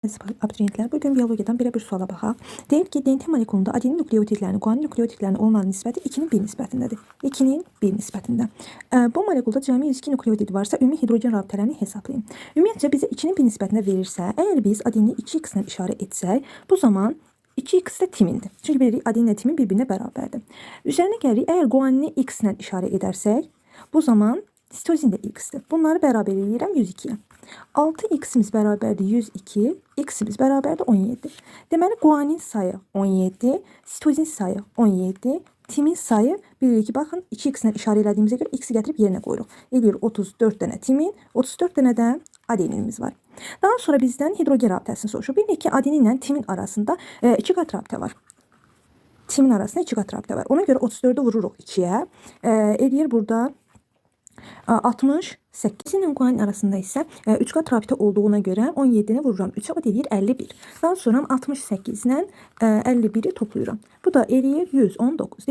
Abituriyentlər, bugün biyologiyadan bir suala baxaq. Deyir ki, DNT molekulunda adenin nukleotidlərinin guanin nukleotidlərinin olmanın nisbəti 2-nin 1 nisbətindədir. 2-nin 1 nisbətində. Bu molekulda cəmi 102 nukleotid varsa, ümumi hidrogen rabitələrini hesablayın. Ümumiyyətcə, bizə 2-nin 1 nisbətində verirsə, əgər biz adenini 2x ilə işarə etsək, bu zaman 2x də timindir. Çünki bilirik, adenin ilə timin bir-birinə bərabərdir. Üzərinə gəlirik, əgər guanini x ilə işarə edərsək, bu zaman sitozin də x-dir. Bunları bərabər eləyirəm 102-yə. 6x'imiz bərabərdir 102, x'imiz bərabərdir 17. Deməli, guanin sayı 17, sitozin sayı 17, timin sayı bilirik ki, baxın, 2x ilə işarə elədiyimizə görə x'i gətirib yerinə qoyuruq. Eləyir 34 dənə timin, 34 dənə də adeninimiz var. Daha sonra bizdən hidrogen rabitəsini soruşur. Bilirik ki, adenin ilə timin arasında 2 qat rabitə var. Timin arasında 2 qat rabitə var. Ona görə 34'ü vururuq 2'yə. Eləyir burada 68. ilə guanin arasında isə 3 qat rabitə olduğuna görə 17-ni vururam 3'ə, o da eləyir 51. Daha sonra 68 ilə 51'i toplayıram. Bu da eləyir 119.